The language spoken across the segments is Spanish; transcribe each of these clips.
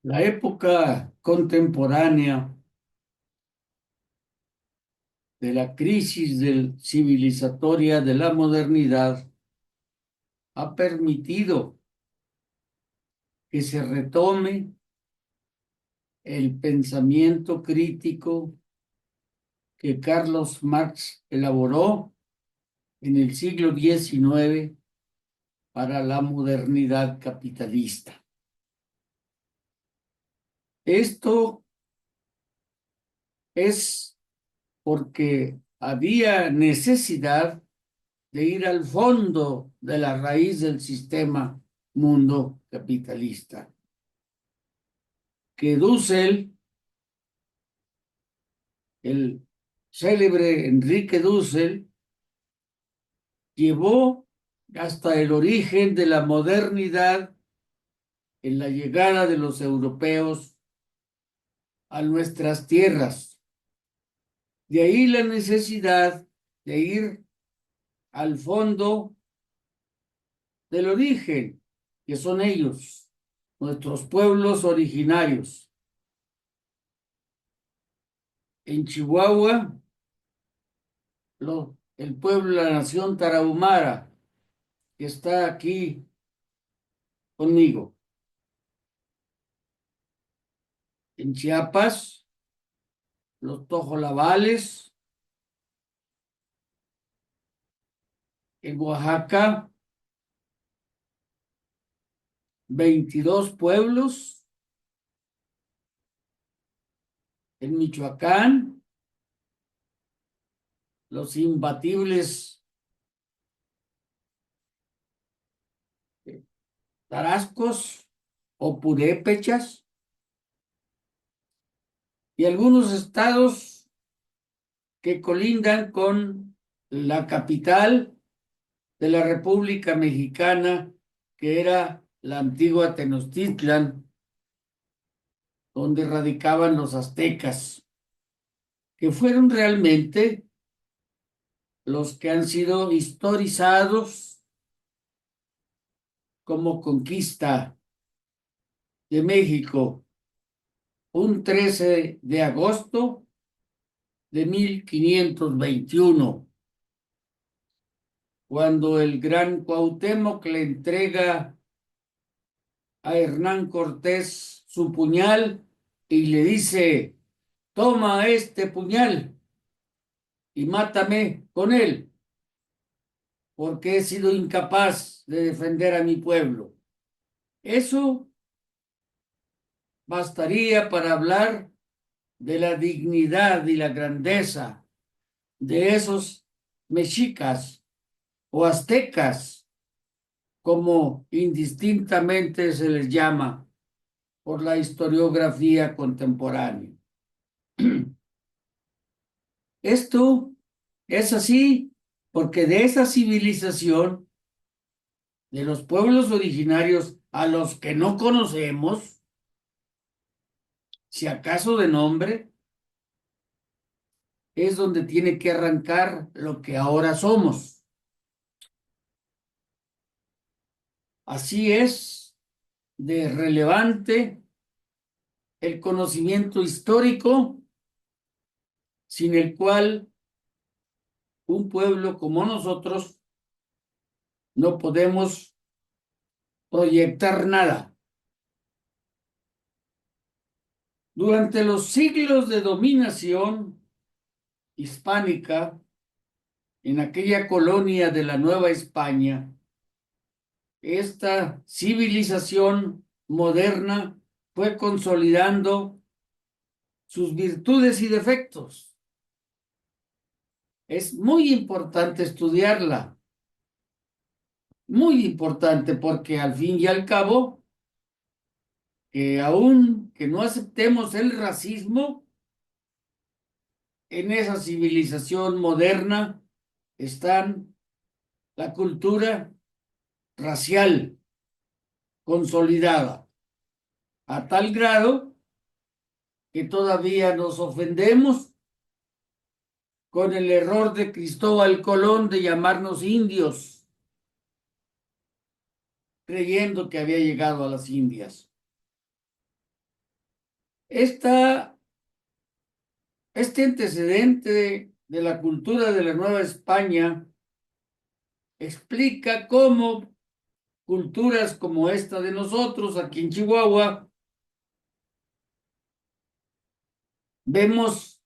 La época contemporánea de la crisis civilizatoria de la modernidad ha permitido que se retome el pensamiento crítico que Carlos Marx elaboró en el siglo XIX para la modernidad capitalista. Esto es porque había necesidad de ir al fondo de la raíz del sistema mundo capitalista. Que Dussel, el célebre Enrique Dussel, llevó hasta el origen de la modernidad en la llegada de los europeos a nuestras tierras. De ahí la necesidad de ir al fondo del origen, que son ellos, nuestros pueblos originarios. En Chihuahua, el pueblo, la nación tarahumara, que está aquí conmigo. En Chiapas, los tojolabales. En Oaxaca, 22 pueblos. En Michoacán, los imbatibles tarascos o purépechas, y algunos estados que colindan con la capital de la República Mexicana, que era la antigua Tenochtitlan, donde radicaban los aztecas, que fueron realmente los que han sido historizados como conquista de México un 13 de agosto de 1521, cuando el gran Cuauhtémoc le entrega a Hernán Cortés su puñal y le dice: toma este puñal y mátame con él, porque he sido incapaz de defender a mi pueblo. Eso bastaría para hablar de la dignidad y la grandeza de esos mexicas o aztecas, como indistintamente se les llama por la historiografía contemporánea. Esto es así porque de esa civilización, de los pueblos originarios a los que no conocemos, si acaso de nombre, es donde tiene que arrancar lo que ahora somos. Así es de relevante el conocimiento histórico, sin el cual un pueblo como nosotros no podemos proyectar nada. Durante los siglos de dominación hispánica, en aquella colonia de la Nueva España, esta civilización moderna fue consolidando sus virtudes y defectos. Es muy importante estudiarla, muy importante, porque al fin y al cabo, que aun que no aceptemos el racismo, en esa civilización moderna están la cultura racial consolidada, a tal grado que todavía nos ofendemos con el error de Cristóbal Colón de llamarnos indios, creyendo que había llegado a las Indias. Este antecedente de la cultura de la Nueva España explica cómo culturas como esta de nosotros aquí en Chihuahua vemos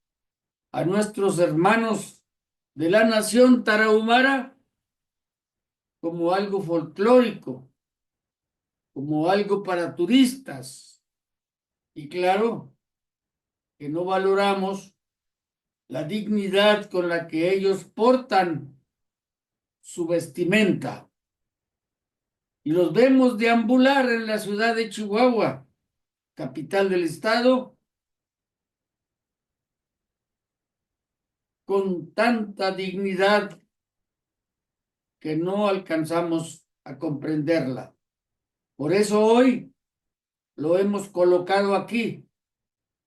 a nuestros hermanos de la nación tarahumara como algo folclórico, como algo para turistas. Y claro que no valoramos la dignidad con la que ellos portan su vestimenta. Y los vemos deambular en la ciudad de Chihuahua, capital del estado, con tanta dignidad que no alcanzamos a comprenderla. Por eso hoy lo hemos colocado aquí,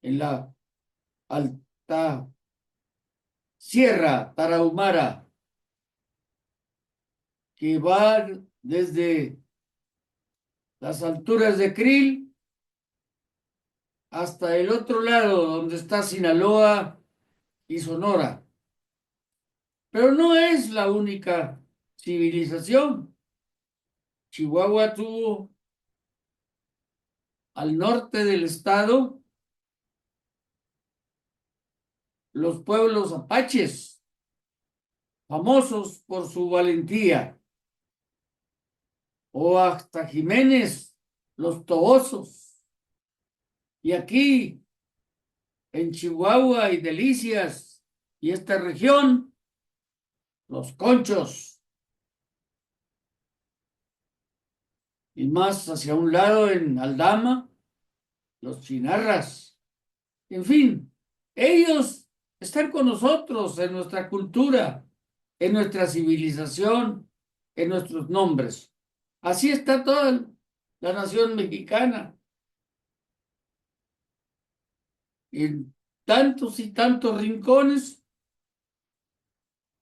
en la alta Sierra Tarahumara, que va desde las alturas de Krill hasta el otro lado, donde está Sinaloa y Sonora. Pero no es la única civilización. Chihuahua tuvo al norte del estado los pueblos apaches, famosos por su valentía, o hasta Jiménez, los tobosos. Y aquí, en Chihuahua y Delicias, y esta región, los conchos. Y más hacia un lado, en Aldama, los chinarras. En fin, ellos están con nosotros en nuestra cultura, en nuestra civilización, en nuestros nombres. Así está toda la nación mexicana. En tantos y tantos rincones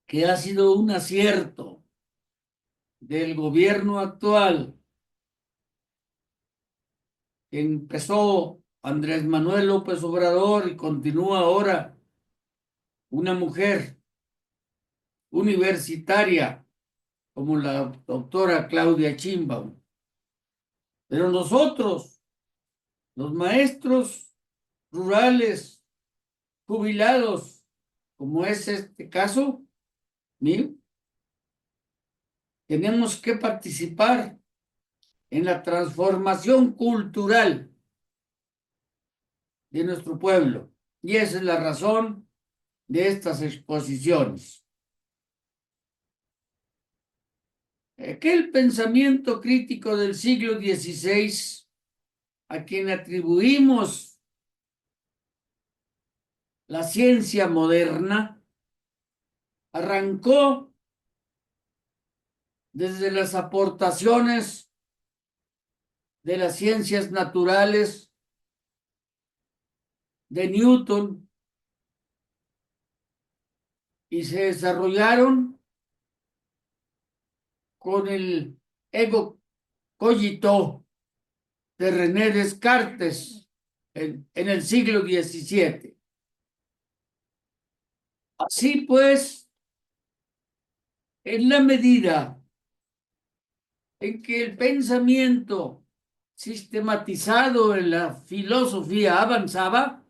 que ha sido un acierto del gobierno actual. Empezó Andrés Manuel López Obrador y continúa ahora una mujer universitaria como la doctora Claudia Sheinbaum. Pero nosotros, los maestros rurales jubilados, como es este caso mío, tenemos que participar en la transformación cultural de nuestro pueblo. Y esa es la razón de estas exposiciones. Aquel pensamiento crítico del siglo XVI, a quien atribuimos la ciencia moderna, arrancó desde las aportaciones de las ciencias naturales de Newton y se desarrollaron con el ego cogito de René Descartes en el siglo XVII. Así pues, en la medida en que el pensamiento sistematizado en la filosofía avanzaba,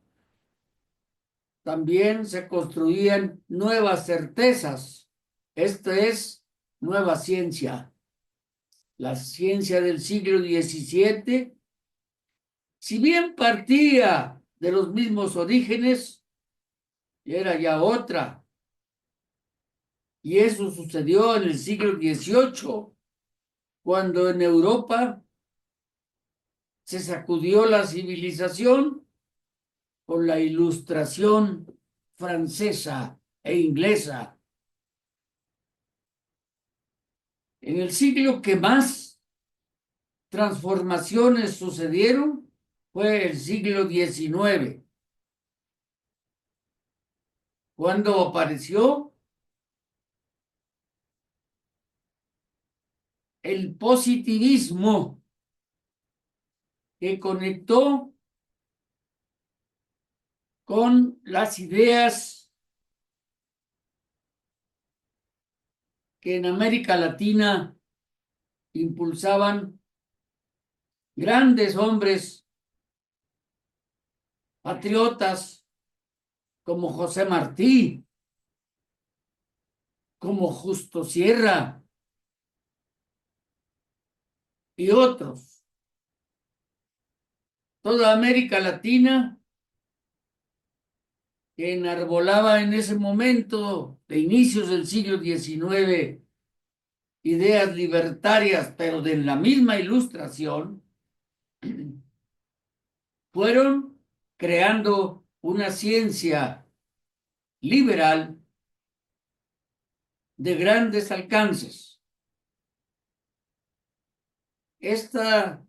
también se construían nuevas certezas. Esto es nueva ciencia. La ciencia del siglo XVII, si bien partía de los mismos orígenes, era ya otra. Y eso sucedió en el siglo XVIII, cuando en Europa se sacudió la civilización con la ilustración francesa e inglesa. En el siglo que más transformaciones sucedieron fue el siglo XIX, cuando apareció el positivismo, que conectó con las ideas que en América Latina impulsaban grandes hombres patriotas como José Martí, como Justo Sierra y otros. Toda América Latina que enarbolaba en ese momento de inicios del siglo XIX ideas libertarias, pero de la misma Ilustración, fueron creando una ciencia liberal de grandes alcances. Este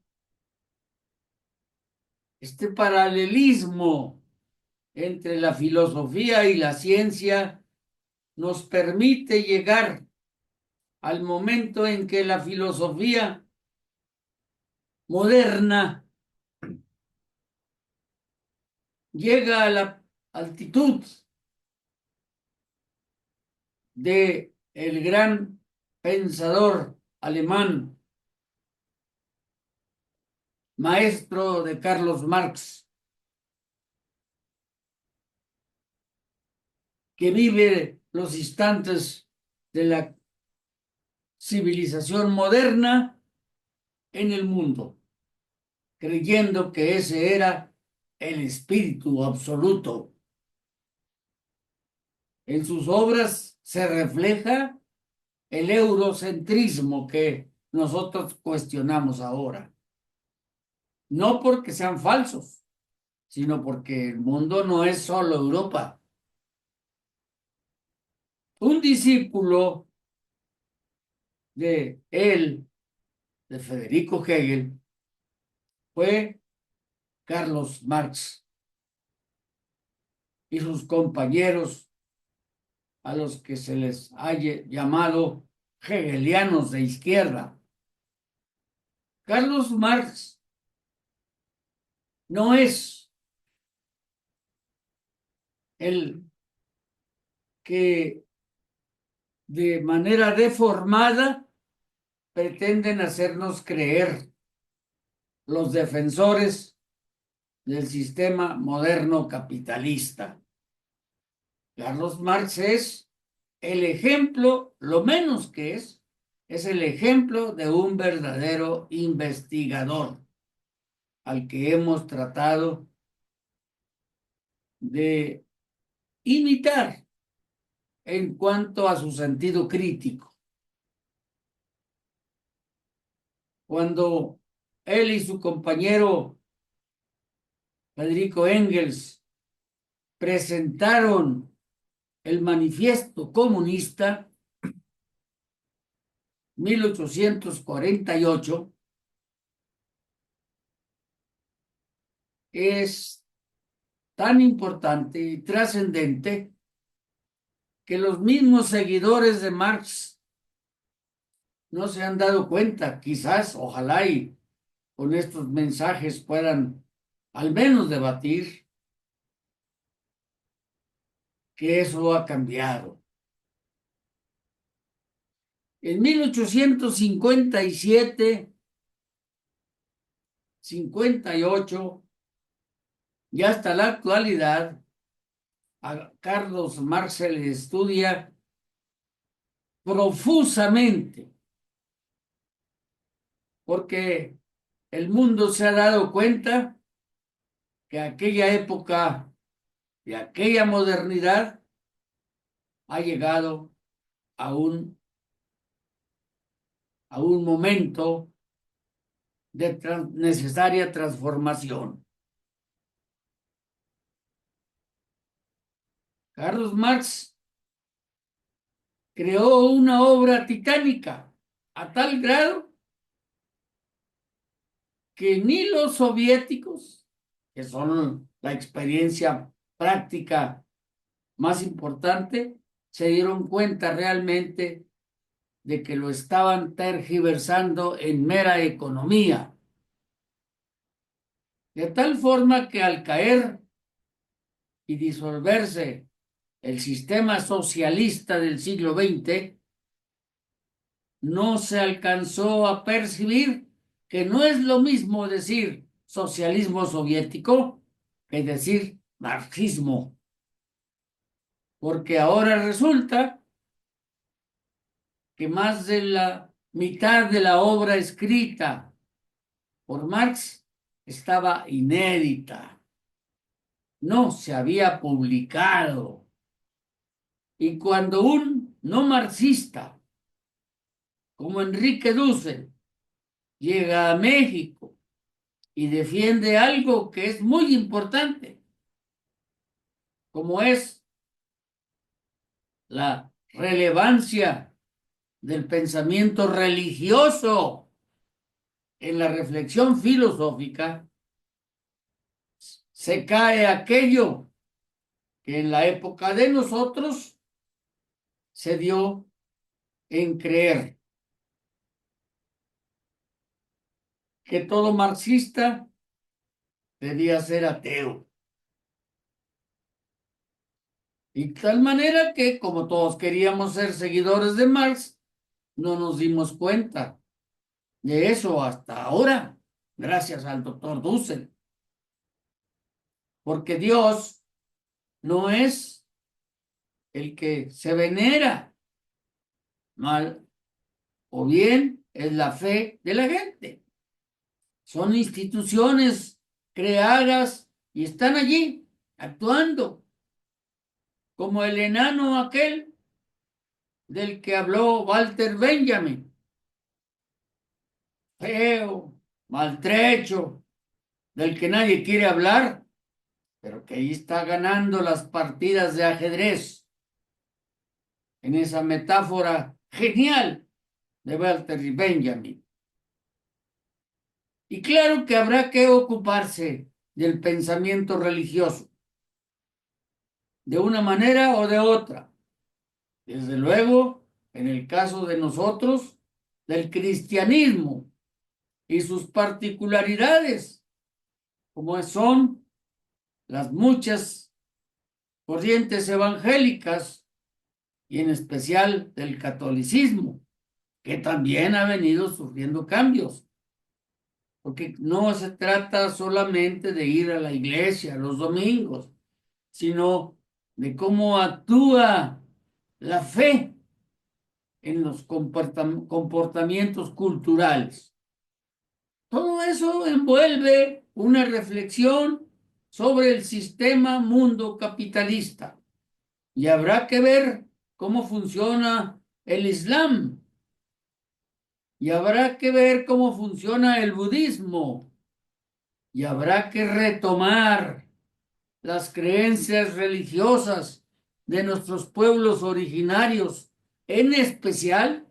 paralelismo entre la filosofía y la ciencia nos permite llegar al momento en que la filosofía moderna llega a la altitud de el gran pensador alemán, maestro de Carlos Marx, que vive los instantes de la civilización moderna en el mundo, creyendo que ese era el espíritu absoluto. En sus obras se refleja el eurocentrismo que nosotros cuestionamos ahora. No porque sean falsos, sino porque el mundo no es solo Europa. Un discípulo de él, de Federico Hegel, fue Carlos Marx y sus compañeros, a los que se les haya llamado hegelianos de izquierda. Carlos Marx no es el que de manera deformada pretenden hacernos creer los defensores del sistema moderno capitalista. Carlos Marx es el ejemplo, lo menos que es el ejemplo de un verdadero investigador al que hemos tratado de imitar en cuanto a su sentido crítico. Cuando él y su compañero Federico Engels presentaron el Manifiesto Comunista 1848, es tan importante y trascendente que los mismos seguidores de Marx no se han dado cuenta. Quizás, ojalá y con estos mensajes puedan al menos debatir que eso ha cambiado. En 1857, 58 y hasta la actualidad, a Carlos Marx se le estudia profusamente, porque el mundo se ha dado cuenta que aquella época y aquella modernidad ha llegado a un momento de necesaria transformación. Carlos Marx creó una obra titánica a tal grado que ni los soviéticos, que son la experiencia práctica más importante, se dieron cuenta realmente de que lo estaban tergiversando en mera economía. De tal forma que al caer y disolverse el sistema socialista del siglo XX, no se alcanzó a percibir que no es lo mismo decir socialismo soviético que decir marxismo, porque ahora resulta que más de la mitad de la obra escrita por Marx estaba inédita, no se había publicado. Y cuando un no marxista como Enrique Dussel llega a México y defiende algo que es muy importante, como es la relevancia del pensamiento religioso en la reflexión filosófica, se cae aquello que en la época de nosotros se dio en creer que todo marxista debía ser ateo. Y tal manera que, como todos queríamos ser seguidores de Marx, no nos dimos cuenta de eso hasta ahora, gracias al doctor Dussel. Porque Dios no es el que se venera, mal o bien es la fe de la gente. Son instituciones creadas y están allí actuando, como el enano aquel del que habló Walter Benjamin, feo, maltrecho, del que nadie quiere hablar, pero que ahí está ganando las partidas de ajedrez, en esa metáfora genial de Walter Benjamin. Y claro que habrá que ocuparse del pensamiento religioso, de una manera o de otra. Desde luego, en el caso de nosotros, del cristianismo y sus particularidades, como son las muchas corrientes evangélicas y en especial del catolicismo, que también ha venido sufriendo cambios. Porque no se trata solamente de ir a la iglesia los domingos, sino de cómo actúa la fe en los comportamientos culturales. Todo eso envuelve una reflexión sobre el sistema mundo capitalista y habrá que ver cómo funciona el Islam y habrá que ver cómo funciona el budismo y habrá que retomar las creencias religiosas de nuestros pueblos originarios, en especial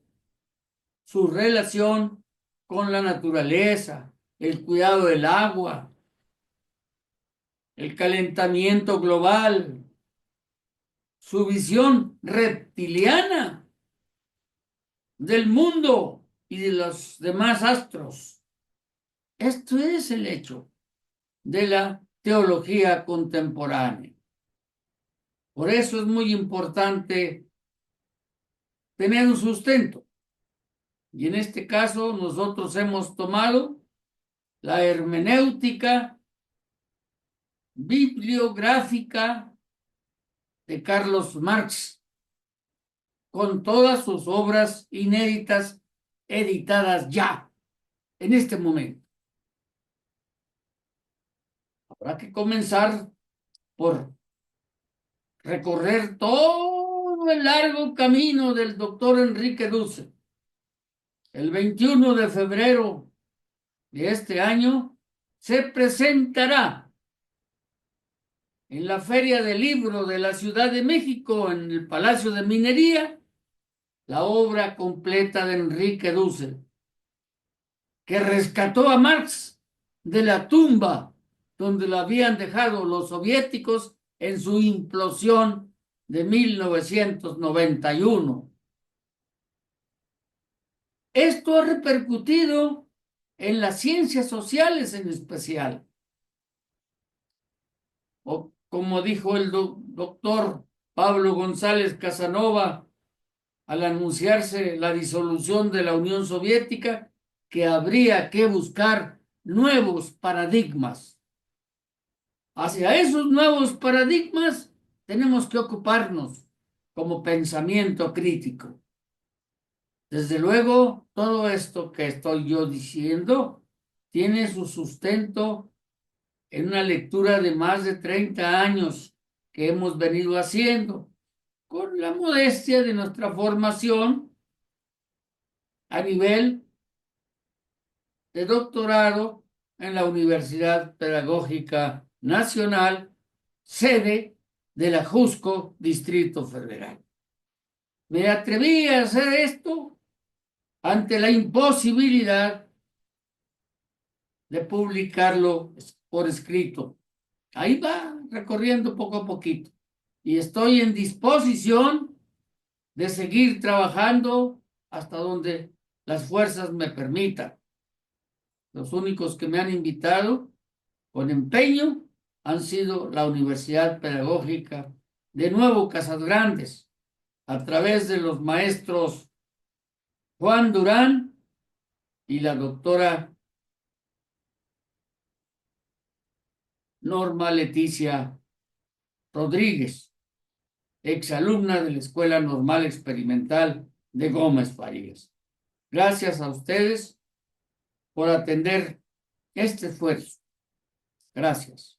su relación con la naturaleza, el cuidado del agua, el calentamiento global, su visión reptiliana del mundo y de los demás astros. Esto es el hecho de la teología contemporánea. Por eso es muy importante tener un sustento. Y en este caso nosotros hemos tomado la hermenéutica bibliográfica de Carlos Marx, con todas sus obras inéditas editadas ya, en este momento. Habrá que comenzar por recorrer todo el largo camino del doctor Enrique Dussel. El 21 de febrero de este año se presentará en la Feria del Libro de la Ciudad de México, en el Palacio de Minería, la obra completa de Enrique Dussel, que rescató a Marx de la tumba donde lo habían dejado los soviéticos en su implosión de 1991. Esto ha repercutido en las ciencias sociales en especial. como dijo el doctor Pablo González Casanova al anunciarse la disolución de la Unión Soviética, que habría que buscar nuevos paradigmas. Hacia esos nuevos paradigmas tenemos que ocuparnos como pensamiento crítico. Desde luego, todo esto que estoy yo diciendo tiene su sustento en una lectura de más de 30 años que hemos venido haciendo, con la modestia de nuestra formación a nivel de doctorado en la Universidad Pedagógica Nacional, sede de la Jusco Distrito Federal. Me atreví a hacer esto ante la imposibilidad de publicarlo por escrito. Ahí va recorriendo poco a poquito. Y estoy en disposición de seguir trabajando hasta donde las fuerzas me permitan. Los únicos que me han invitado con empeño han sido la Universidad Pedagógica de Nuevo Casas Grandes, a través de los maestros Juan Durán y la doctora Norma Leticia Rodríguez, exalumna de la Escuela Normal Experimental de Gómez Farías. Gracias a ustedes por atender este esfuerzo. Gracias.